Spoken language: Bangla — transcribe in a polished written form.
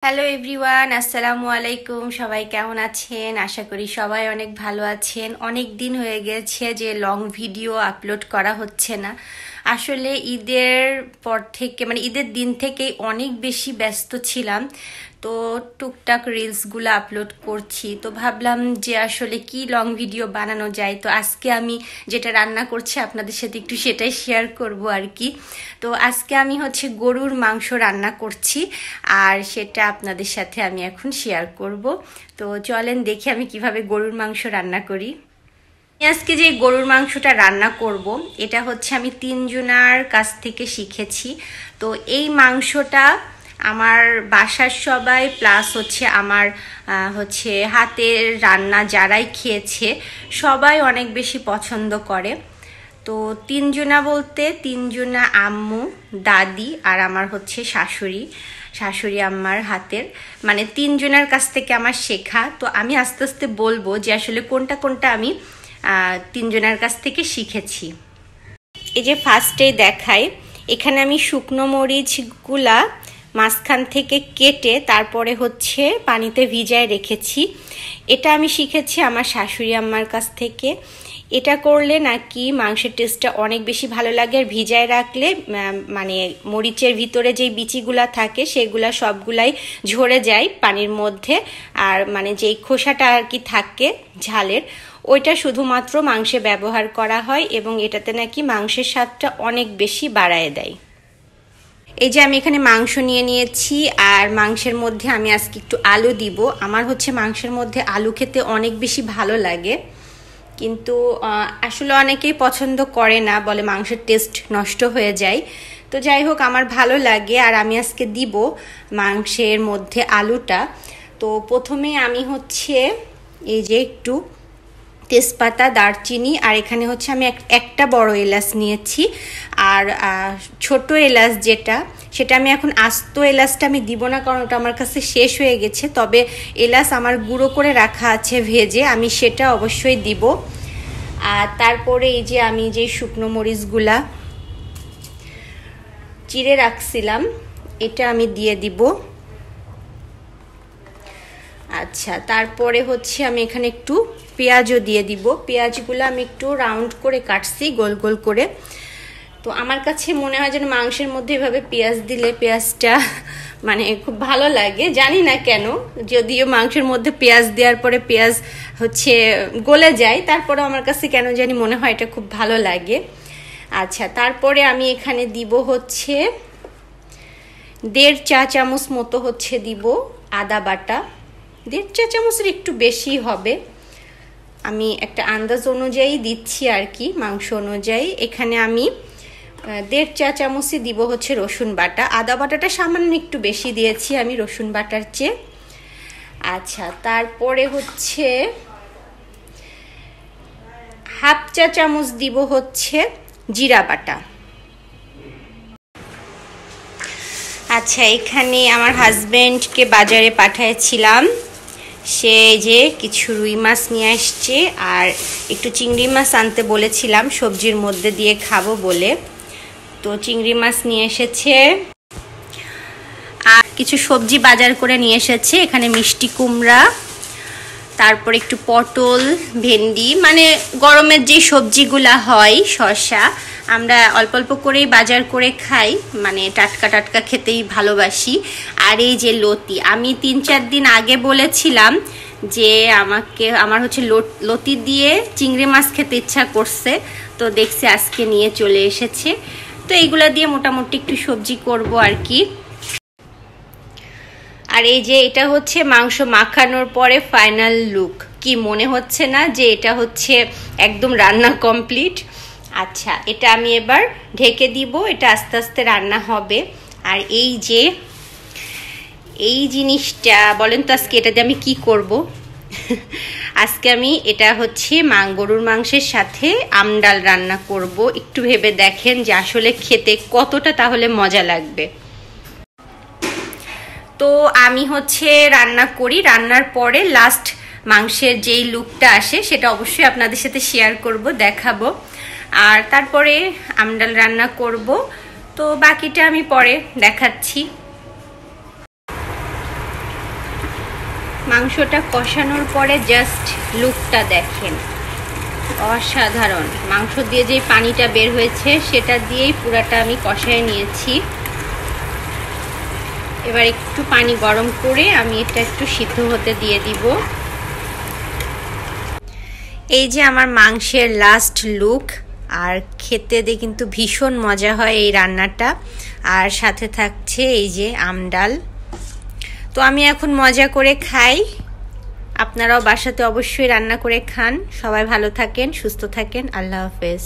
হ্যালো এভরিওয়ান, আসসালামু আলাইকুম। সবাই কেমন আছেন? আশা করি সবাই অনেক ভালো আছেন। অনেক দিন হয়ে গেছে যে লং ভিডিও আপলোড করা হচ্ছে না। আসলে ঈদের পর থেকে ঈদের দিন থেকেই অনেক বেশি ব্যস্ত ছিলাম, তো টুকটাক রিলসগুলো আপলোড করছি। তো ভাবলাম যে আসলে কি লং ভিডিও বানানো যায়। তো আজকে আমি যেটা রান্না করছি আপনাদের সাথে একটু সেটাই শেয়ার করব আর কি। তো আজকে আমি গরুর মাংস রান্না করছি, আর সেটা আপনাদের সাথে আমি এখন শেয়ার করব। তো চলেন দেখি আমি কিভাবে গরুর মাংস রান্না করি। আজকে যে গরুর মাংসটা রান্না করব, এটা আমি 3 জনার কাছ থেকে শিখেছি। তো এই মাংসটা আমার বাসার সবাই প্লাস আমার হাতের রান্না যারাই খেয়েছে সবাই অনেক বেশি পছন্দ করে। তো 3 জনা বলতে 3 জনা আম্মু, দাদি আর আমার শাশুড়ি আম্মার হাতের, 3 জনের কাছ থেকে আমার শেখা। তো আমি আস্তে আস্তে বলবো যে আসলে কোনটা কোনটা আমি 3 জনের কাছ থেকে শিখেছি। এই যে ফার্স্টেই দেখাই, এখানে আমি শুকনো মরিচগুলা মাঝখান থেকে কেটে তারপরে পানিতে ভিজায় রেখেছি। এটা আমি শিখেছি আমার শাশুড়ি আম্মার কাছ থেকে। এটা করলে নাকি মাংসের টেস্টটা অনেক বেশি ভালো লাগে, আর ভিজায় রাখলে মরিচের ভিতরে যে বিচিগুলা থাকে সেগুলা সবগুলাই ঝরে যায় পানির মধ্যে, আর যেই খোসাটা আর কি থাকে ঝালের, ওইটা শুধুমাত্র মাংসে ব্যবহার করা হয় এবং এটাতে নাকি মাংসের স্বাদটা অনেক বেশি বাড়ায় দেয়। এই যে আমি এখানে মাংস নিয়ে নিয়েছি, আর মাংসের মধ্যে আমি আজকে একটু আলু দিব। আমার মাংসের মধ্যে আলু খেতে অনেক বেশি ভালো লাগে, কিন্তু আসলে অনেকেই পছন্দ করে না, বলে মাংসের টেস্ট নষ্ট হয়ে যায়। তো যাই হোক, আমার ভালো লাগে, আর আমি আজকে দিব মাংসের মধ্যে আলুটা। তো প্রথমে আমি এই যে একটু তেজপাতা, দারচিনি, আর এখানে আমি একটা বড় এলাচ নিয়েছি, আর ছোট এলাচ সেটা আমি এখন আস্ত এলাচটা আমি দিব না, কারণ ওটা আমার কাছে শেষ হয়ে গেছে। তবে এলাচ আমার গুঁড়ো করে রাখা আছে ভেজে, আমি সেটা অবশ্যই দিব। আর তারপরে এই যে আমি যে শুকনো মরিচগুলা চিড়ে রাখছিলাম এটা আমি দিয়ে দিব। আচ্ছা, তারপরে আমি এখানে একটু পেঁয়াজও দিয়ে দিব। পেঁয়াজগুলো আমি একটু রাউন্ড করে কাটছি, গোল গোল করে। তো আমার কাছে মনে হয় যেন মাংসের মধ্যে এভাবে পেঁয়াজ দিলে পেঁয়াজটা খুব ভালো লাগে, জানি না কেন। যদিও মাংসের মধ্যে পেঁয়াজ দেওয়ার পরে পেঁয়াজ গলে যায়, তারপরে আমার কাছে কেন জানি মনে হয় এটা খুব ভালো লাগে। আচ্ছা, তারপরে আমি এখানে দিব 1.5 চা চামচ মতো দিব আদা বাটা। 1.5 চা চামচের একটু বেশি হবে, আমি একটা আন্দাজ অনুযায়ী দিচ্ছি আর কি, মাংস অনুযায়ী। এখানে আমি 1.5 চা চামচই দিব রসুন বাটা। আদা বাটাটা সামান্য একটু বেশি দিয়েছি আমি রসুন বাটার চেয়ে। আচ্ছা, তারপরে 1/2 চা চামচ দিব জিরা বাটা। আচ্ছা, এখানে আমার হাজবেন্ডকে বাজারে পাঠিয়েছিলাম, সে যে কিছু রুই মাছ নিয়ে আসছে, আর একটু চিংড়ি মাছ আনতে বলেছিলাম সবজির মধ্যে দিয়ে খাবো বলে। তো চিংড়ি মাছ নিয়ে এসেছে, আর কিছু সবজি বাজার করে নিয়ে এসেছে। এখানে মিষ্টি কুমড়া, তারপর একটু পটল, ভেন্ডি, গরমের যে সবজিগুলা হয়, শসা, আমরা অল্প অল্প করেই বাজার করে খাই, টাটকা টাটকা খেতেই ভালোবাসি। আর এই যে লতি, আমি 3-4 দিন আগে বলেছিলাম যে আমার লতি দিয়ে চিংড়ি মাছ খেতে ইচ্ছা করছে, তো দেখছি আজকে নিয়ে চলে এসেছে। তো এইগুলা দিয়ে মোটামুটি একটু সবজি করব আর কি। আর এই যে এটা মাংস মাখানোর পরে ফাইনাল লুক। কি মনে হচ্ছে না যে এটা একদম রান্না কমপ্লিট? আচ্ছা, এটা আমি এবার ঢেকে দিব, এটা আস্তে আস্তে রান্না হবে। আর এই জিনিসটা বলেন তো আজকে এটা দিয়ে আমি কি করব? আজকে আমি এটা গরুর মাংসের সাথে আমডাল রান্না করব। একটু ভেবে দেখেন যে আসলে খেতে কতটা তাহলে মজা লাগবে। তো আমি রান্না করি, রান্নার পরে লাস্ট মাংসের যেই লুকটা আসে সেটা অবশ্যই আপনাদের সাথে শেয়ার করব, দেখাবো। আর তারপরে আমডাল রান্না করব, তো বাকিটা আমি পরে দেখাচ্ছি। মাংসটা কষানোর পরে জাস্ট লুকটা দেখেন, অসাধারণ। মাংস দিয়ে যে পানিটা বের হয়েছে সেটা দিয়েই পুরাটা আমি কষায় নিয়েছি। এবার একটু পানি গরম করে আমি এটা একটু সিদ্ধ হতে দিয়ে দিব। এই যে আমার মাংসের লাস্ট লুক, আর খেতে দিয়ে কিন্তু ভীষণ মজা হয় এই রান্নাটা। আর সাথে থাকছে এই যে আমডাল। তো আমি এখন মজা করে খাই, আপনারাও বাসাতে অবশ্যই রান্না করে খান। সবাই ভালো থাকেন, সুস্থ থাকেন, আল্লাহ হাফেজ।